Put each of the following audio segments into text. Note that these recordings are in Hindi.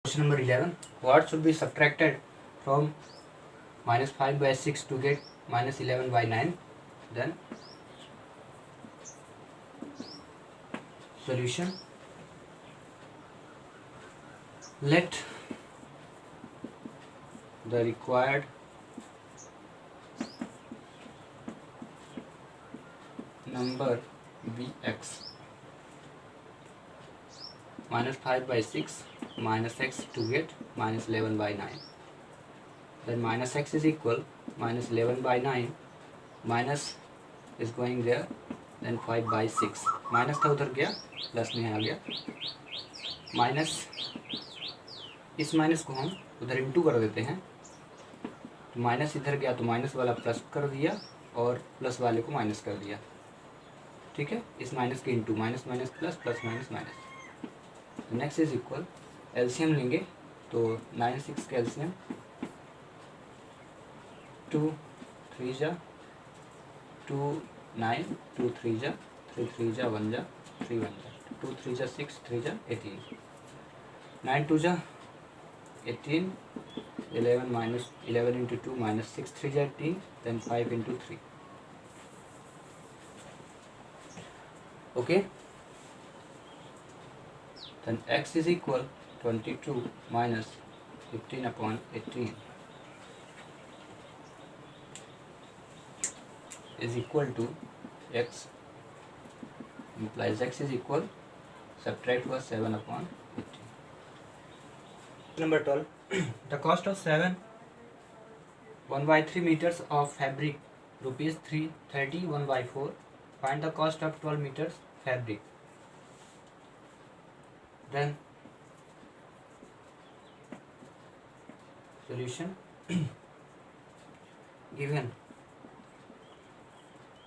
Question number 11. What should be subtracted from minus 5 by 6 to get minus 11 by 9? Then solution. Let the required number be x. Minus 5 by 6 minus x to get minus 11 by 9. Then minus x is equal minus 11 by 9, minus is going there, then 5 by 6. Minus था उधर गया, प्लस में आ गया, माइनस, इस माइनस को हम उधर इंटू कर देते हैं, तो माइनस इधर गया तो माइनस वाला प्लस कर दिया और प्लस वाले को माइनस कर दिया. ठीक है, इस माइनस के into, minus minus plus, plus minus minus. Next is equal, LCM लेंगे तो 9 6 का एलसीएम 2 3 जा 2 9, 2 3 जा 3 3 जा 1 जा 3 1 जा 2 3 जा 6 3 जा 18, 9 2 जा 18, 11 minus 11 into 2 minus 6 3 जा 18, then 5 into 3. Okay, then x is equal 22 minus 15 upon 18 is equal to x, implies x is equal, subtract was 7 upon 18. Number 12. The cost of 1 by 3 meters of fabric, rupees 330. 1 by 4. Find the cost of 12 meters fabric. Then solution. Given,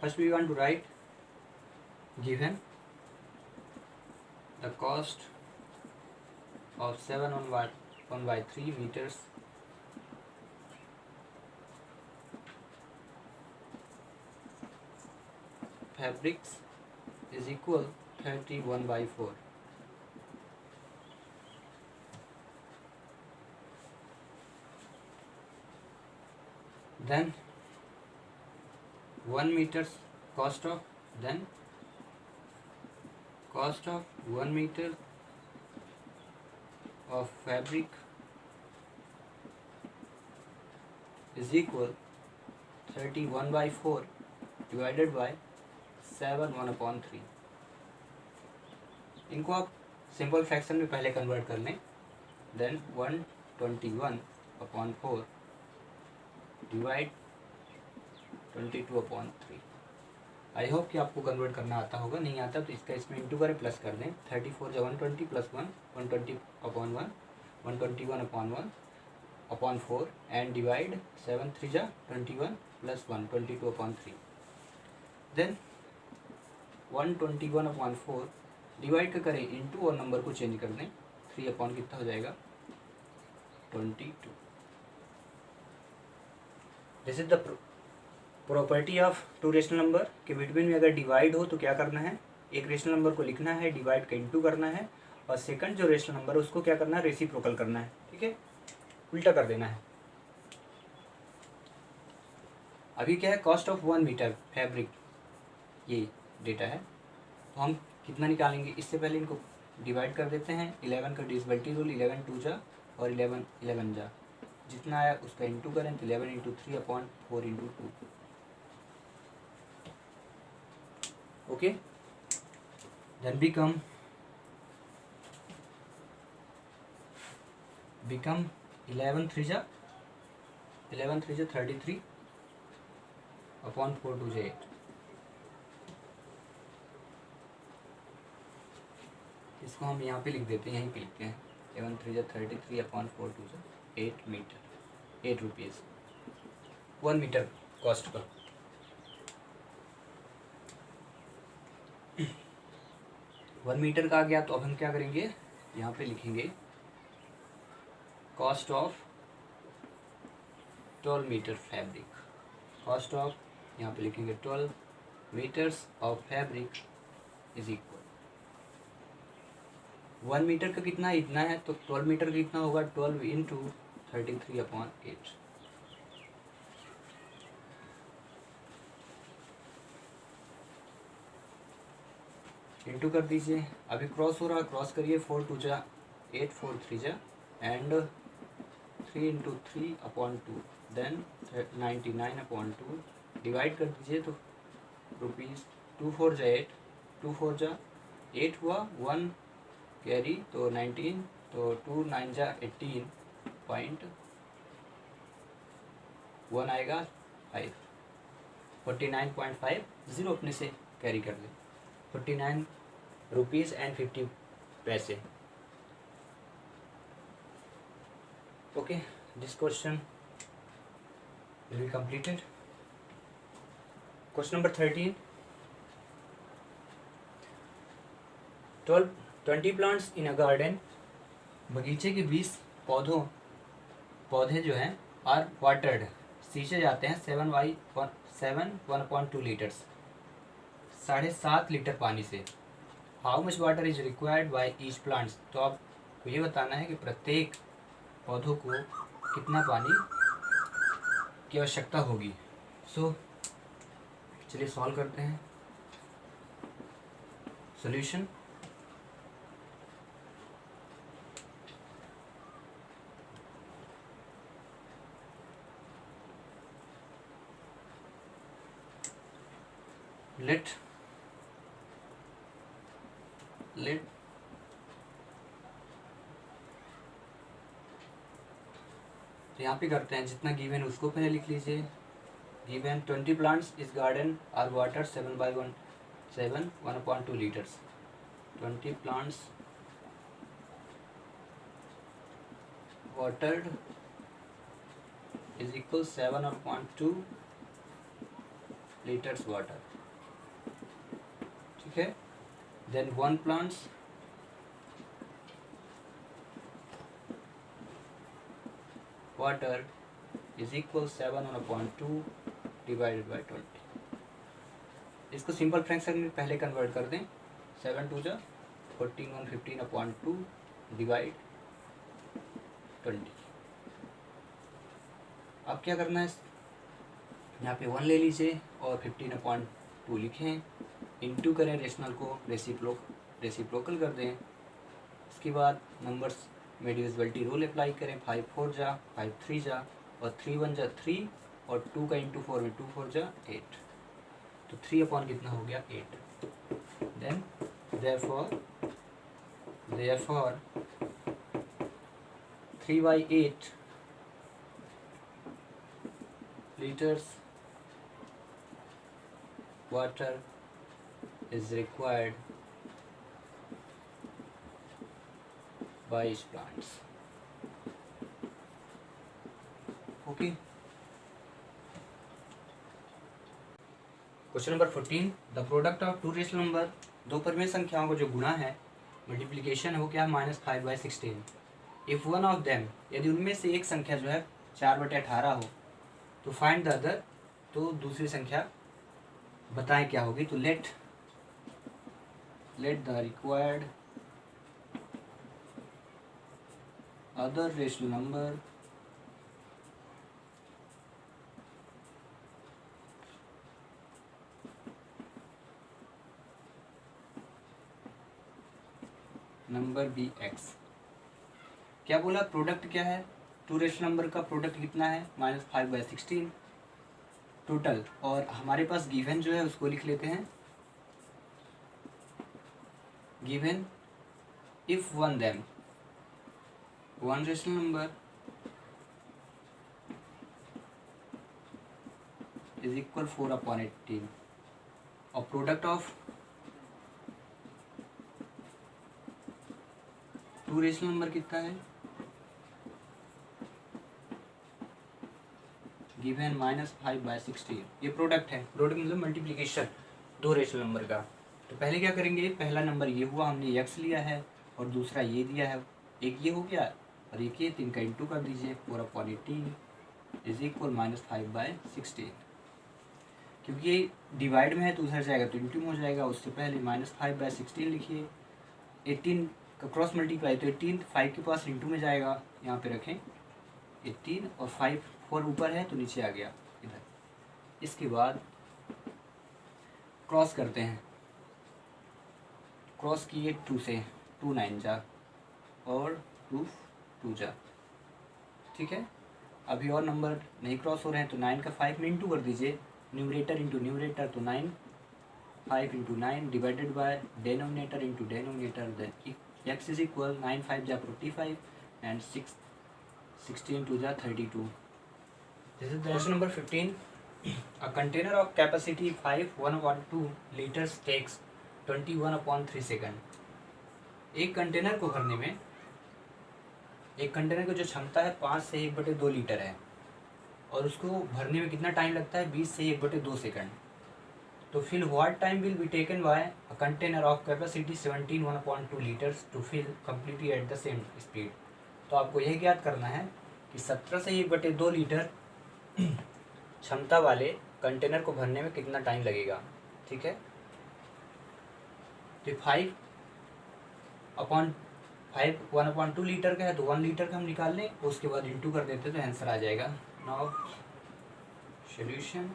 first we want to write given the cost of 1 by 3 meters fabrics is equal 31 by 4. Then 1 meters cost of, then cost of 1 meter of fabric is equal 31 by 4 divided by 7 1 upon 3. इनको आप सिंपल फ्रैक्शन में पहले कन्वर्ट कर लें. Then 121 upon 4 divide 22 upon 3. I hope कि आपको कन्वर्ट करना आता होगा. नहीं आता तो इसका इसमें इंटू करें, प्लस कर दें. 34 जा 120 plus 1 120 upon 1 121 upon 1 upon 4 and divide 7 3 जा 21 plus 1 22 upon 3. Then 121 upon 4 divide का करें इंटू और नंबर को चेंज कर दें. 3 अपॉन कितना हो जाएगा 22. This is the property of two rational number के बिटवीन में अगर डिवाइड हो तो क्या करना है, एक रेशनल नंबर को लिखना है, डिवाइड का इंटू करना है, और सेकंड जो रेशनल नंबर है उसको क्या करना है, रेसिप्रोकल करना है. ठीक है, उल्टा कर देना है. अभी क्या है, कॉस्ट ऑफ 1 मीटर फैब्रिक, ये डेटा है, तो हम कितना निकालेंगे. इससे पहले इनको डिवाइड कर देते हैं. 11 का डिविजिबिलिटी रूल, 11 2 जा और 11 11 जा, जितना आया उसका इंटू करें तो 11 into 3 upon 4 into 2. Okay, then become 11 3 जा 33 अपॉन 4 2 जा 8. इसको हम यहाँ पे लिख देते हैं, यहीं पे लिखते हैं. 11 3 जा 33 अपॉन 4 2 जा 8 metre, 8 rupees 1 metre cost per. 1 metre का आ गया तो अब हम क्या करेंगे, यहाँ पे लिखेंगे cost of 12 metre fabric. Cost of, यहाँ पे लिखेंगे 12 metres of fabric is equal 1 metre का कितना इतना है, तो 12 मीटर का कितना होगा, 12 इंटू 33/8। इंटू कर दीजिए। अभी क्रॉस हो रहा है, क्रॉस करिए। 4 2 जा 8, 4 3 जा एंड 3 इंटू 3/2 देन 99/2 डिवाइड कर दीजिए। तो रुपीज़ 2 4 जा 8, 2 4 जा 8 हुआ, 1 कैरी तो 19, तो 2 9 जा 18.1 आएगा 5, 49.5, ज़ीरो अपने से कैरी कर ले। 49 रुपीज़ एंड 50 पैसे। Okay, this question will be completed. Question number 13. 20 plants in a garden. बगीचे के 20 पौधे जो हैं आर वाटर्ड, सींचे जाते हैं 1.2 लीटर्स, 7.5 लीटर पानी से। How much water is required by each plants. तो आपको ये बताना है कि प्रत्येक पौधों को कितना पानी की आवश्यकता होगी। सो चलिए सॉल्व करते हैं। सॉल्यूशन, लेट तो यहाँ पे करते हैं, जितना गिवन उसको पहले लिख लीजिए। गिवन 20 प्लांट्स इस garden are water 1.2 litres. 20 plants watered is equal 7.2 litres water. ठीक है। Then 1 plants water is equal 7/2 divided by 20। इसको सिंपल फ्रैक्शन में पहले कन्वर्ट कर दें। 7 2 जा 14 1 15/2 डिवाइड 20। अब क्या करना है, यहाँ पे 1 ले लीजिए और 15/2 लिखें। इंटू करें, रेशनल को रेसिप्रोकल कर दें। इसके बाद नंबर्स में डिविजिबिलिटी रूल अप्लाई करें। 5 4 जा 5 3 जा और 3 1 जा 3 और 2 का इंटू 4 में 2 4 जा 8, तो 3 अपॉन कितना हो गया 8। Then therefore 3/8 liters water is required by each plants. Okay. Question number 14. The product of two rational number, दो परिमेय संख्याओं को जो गुणा है, मल्टीप्लिकेशन है, वो क्या है -5/16। इफ वन ऑफ देम, यदि उनमें से एक संख्या जो है 4/18 हो, तो फाइंड द अदर, तो दूसरी संख्या बताएं क्या होगी। तो let the required other rational number be x. क्या बोला, प्रोडक्ट क्या है, टू रेशनल नंबर का प्रोडक्ट कितना है -5/16 टोटल। और हमारे पास गिवन जो है उसको लिख लेते हैं। Given if one them, one rational number is equal 4/18 और product of two rational number कितना है, गिवन -5/16। ये प्रोडक्ट है, प्रोडक्ट मतलब मल्टीप्लिकेशन दो रेशनल नंबर का। तो पहले क्या करेंगे, पहला नंबर ये हुआ, हमने x लिया है और दूसरा ये दिया है, एक ये हो गया और एक ये, 3 का इंटू कर दीजिए। 4/18 इज इक्वल -5/16। क्योंकि ये डिवाइड में है तो उधर जाएगा तो इंटू में हो जाएगा। उससे पहले -5/16 लिखिए। 18 का क्रॉस मल्टीप्लाई, तो 18 5 के पास इंटू में जाएगा, यहाँ पे रखें 18 और 5 4 ऊपर है तो नीचे आ गया इधर। इसके बाद क्रॉस करते हैं, क्रॉस किए 2 से, 2 9 जा और 2 2 जा, ठीक है। अभी और नंबर नहीं क्रॉस हो रहे हैं तो 9 का 5 में इंटू कर दीजिए, न्यूमरेटर इंटू न्यूमरेटर, तो 9 5 into 9 divided by denominator into denominator, then x is equal 9 5 जा 45 एंड 16 2 जा 32। This is question number 15। A container of capacity 1/2 liters takes 21/3 second. एक कंटेनर को भरने में, एक कंटेनर की जो क्षमता है 5 से 1/2 लीटर है और उसको भरने में कितना टाइम लगता है 20 से 1/2 सेकंड। तो fill what time will be taken by a container of capacity 17 1/2 litres to fill completely at the same speed. तो आपको यह ज्ञात करना है कि 17 से 1/2 लीटर क्षमता वाले कंटेनर को भरने में कितना टाइम लगेगा, ठीक है। तो 5 1/2 लीटर का है तो 1 लीटर का हम निकाल लें, उसके बाद इंटू कर देते तो आंसर आ जाएगा। नाउ सॉल्यूशन,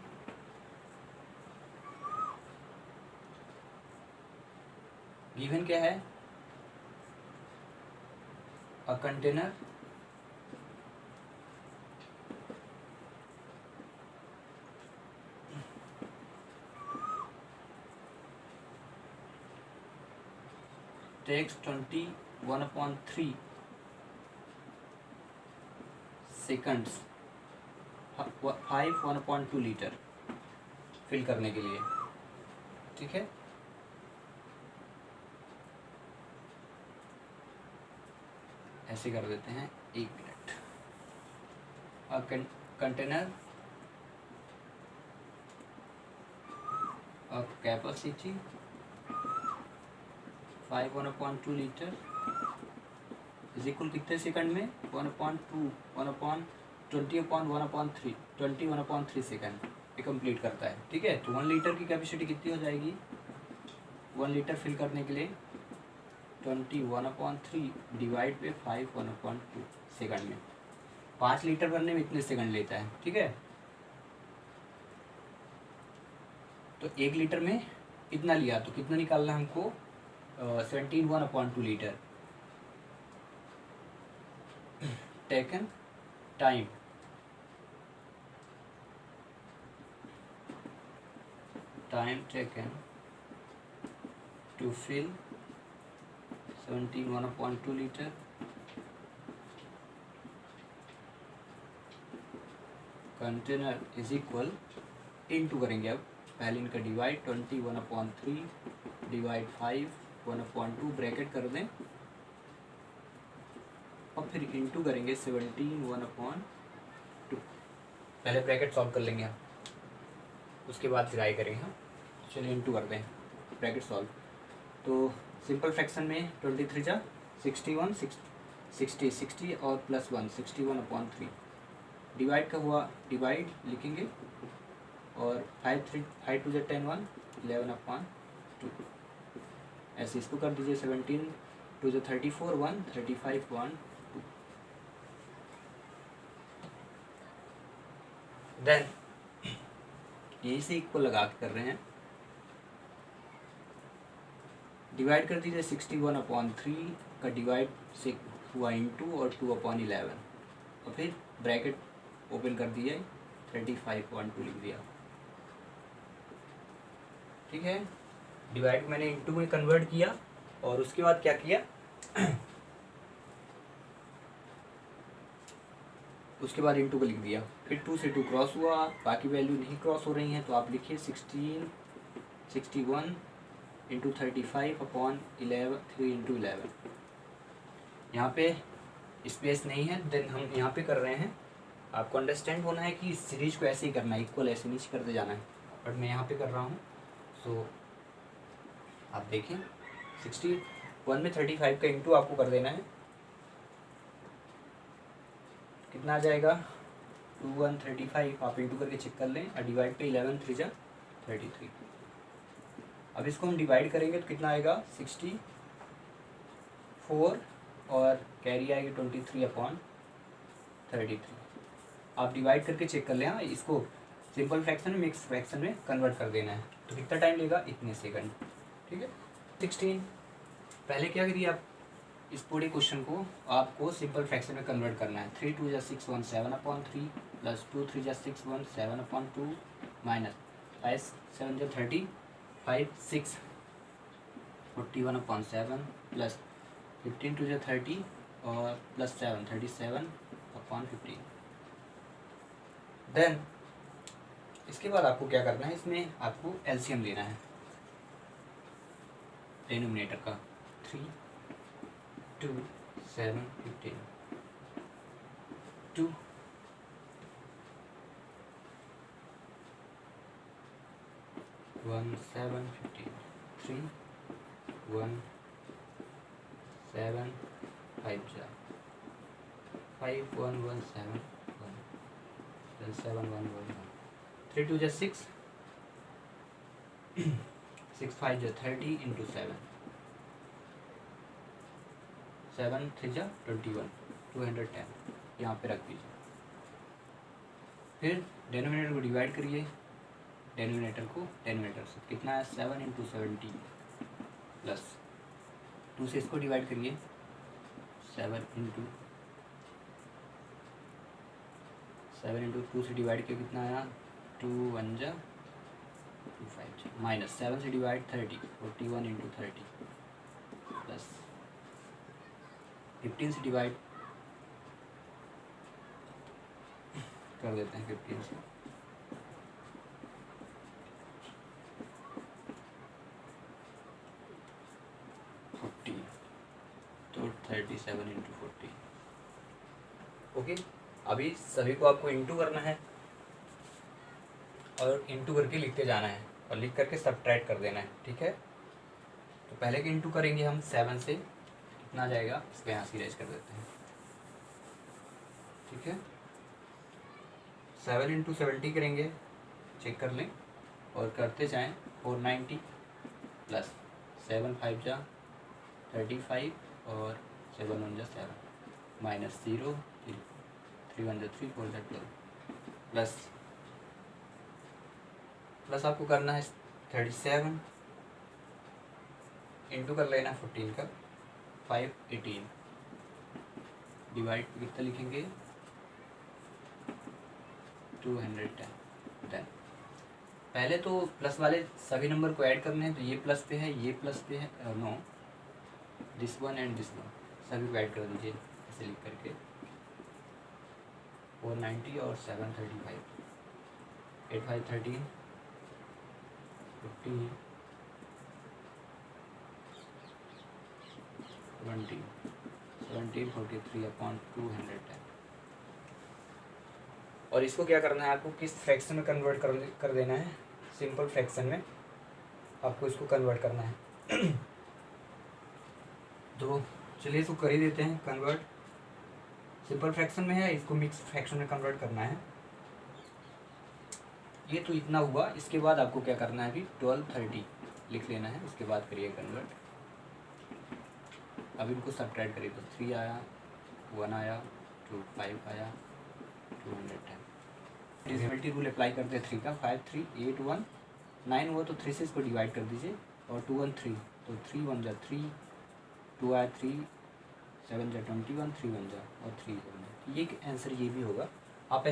गिवन क्या है, a container takes 21/3 seconds 5 1/2 litre fill करने के लिए, ठीक है। ऐसे कर देते हैं, 1 minute. Container of capacity 5 1/2 litre is equal कितने सेकंड में 1/2 20/1/3 21/3 सेकंड ये कंप्लीट करता है, ठीक है। तो 1 लीटर की कैपेसिटी कितनी हो जाएगी, 1 लीटर फिल करने के लिए 21/3 डिवाइड पे 5 1/2 सेकंड में, 5 लीटर भरने में इतने सेकंड लेता है, ठीक है। तो 1 लीटर में इतना लिया तो कितना निकालना है हमको, 17 1/2 litre. Taken time, time taken to fill 17 1/2 litre container is equal, into करेंगे अब, पहले इनका डिवाइड 21/3 डिवाइड 5 1/2 ब्रैकेट कर दें और फिर इंटू करेंगे 17 1/2। पहले ब्रैकेट सॉल्व कर लेंगे हम, उसके बाद फिर आई करेंगे हम। चलिए इंटू करते हैं, ब्रैकेट सॉल्व। तो सिंपल फ्रैक्शन में 23 जा 61 60 और प्लस 1 61/3 डिवाइड का हुआ, डिवाइड लिखेंगे और 5 2 जा 10 1 11/2 ऐसे इसको कर दीजिए। 17 2 जा 34 1 35 1 2। देन यही से इक्वल लगा के कर रहे हैं, डिवाइड कर दीजिए 61/3 का डिवाइड से हुआ इंटू और 2/11 और फिर ब्रैकेट ओपन कर दिया 35/2 लिख दिया, ठीक है। डिवाइड मैंने इंटू में कन्वर्ट किया और उसके बाद क्या किया उसके बाद इंटू को लिख दिया, फिर 2 से 2 क्रॉस हुआ, बाकी वैल्यू नहीं क्रॉस हो रही हैं तो आप लिखिए 61 इंटू 35/11 3 इंटू 11। यहाँ पे स्पेस नहीं है, देन हम यहाँ पे कर रहे हैं। आपको अंडरस्टैंड होना है कि इस सीरीज को ऐसे ही करना है, इक्वल ऐसे नीचे करते जाना है, बट मैं यहाँ पे कर रहा हूँ। सो आप देखें 61 में 35 का इंटू आपको कर देना है, कितना आ जाएगा 2135, आप इंटू करके चेक कर लें और डिवाइड पे 11 3 जा 33। अब इसको हम डिवाइड करेंगे तो कितना आएगा 64 4 और कैरी आएगी 23/33। आप डिवाइड करके चेक कर लें। हाँ, इसको सिंपल फ्रैक्शन में मिक्स फ्रैक्शन में कन्वर्ट कर देना है। तो कितना टाइम लेगा? इतने सेकंड। ठीक है। 16 पहले क्या करिए आप, इस पूरे क्वेश्चन को आपको सिंपल फ्रैक्शन में कन्वर्ट करना है। 3 2 6 1 7/3 प्लस 2 3 6 1 7/2 माइनस 5 7 30 5 6 41/7 प्लस 15 2 30 और प्लस 7 37/15। देन इसके बाद आपको क्या करना है, इसमें आपको एलसीएम लेना है डिनोमिनेटर का। 3 2 7 15 2 1 7 15 3 1 7 5 5 1 1 7 1 then 7 1 1 1 3 2 6 6 5 30 into 7 7 3 21 210 यहाँ पे रख दीजिए। फिर डेनोमिनेटर को डिवाइड करिए, डेनोमिनेटर से कितना है 7 into 70 प्लस 2 से इसको डिवाइड करिए 7 into 2 से डिवाइड किया कितना आया 2 1 2 5 माइनस 7 से डिवाइड 30 41 into 30 प्लस 15 से डिवाइड कर देते हैं 15 से 40 तो 37 into 40। ओके, अभी सभी को आपको इंटू करना है और इंटू करके लिखते जाना है और लिख करके सब्ट्रैक्ट कर देना है। ठीक है, तो पहले के इंटू करेंगे हम 7 से, कितना जाएगा इसको यहाँ से इरेज कर देते हैं। ठीक है, 7 into 70 करेंगे, चेक कर लें और करते जाएं 490 प्लस 7 5 35 और 7 1 7 माइनस 0 3 1 3 4 12 प्लस आपको करना है 37 इंटू कर लेना 14 का 5 18 डिवाइड कितना लिखेंगे 210। देन पहले तो प्लस वाले सभी नंबर को ऐड करने हैं, तो ये प्लस पे है, ये प्लस पे है, no this one and this one सभी को ऐड कर दीजिए ऐसे लिख करके 490 और 735 8 5 13 15 20 17 43/210। और इसको क्या करना है, आपको किस फ्रैक्शन में कन्वर्ट कर देना है, सिंपल फ्रैक्शन में आपको इसको कन्वर्ट करना है। तो चलिए इसको कर ही देते हैं कन्वर्ट। सिंपल फ्रैक्शन में है, इसको मिक्स फ्रैक्शन में कन्वर्ट करना है। ये तो इतना हुआ, इसके बाद आपको क्या करना है, अभी 1230 लिख लेना है, उसके बाद करिए कन्वर्ट। अब इनको सब्ट्रैक्ट करिए तो 3 आया, 1 आया, 2 5 आया, 210। डिविजिबिलिटी रूल अप्लाई करते हैं 3 का, 5 3 8 1 9 हुआ तो 3 से इसको डिवाइड कर दीजिए और 2 1 3 तो 3 1 3 2 आया 3 7 21 3 1 और 3 ये आंसर ये भी होगा। आप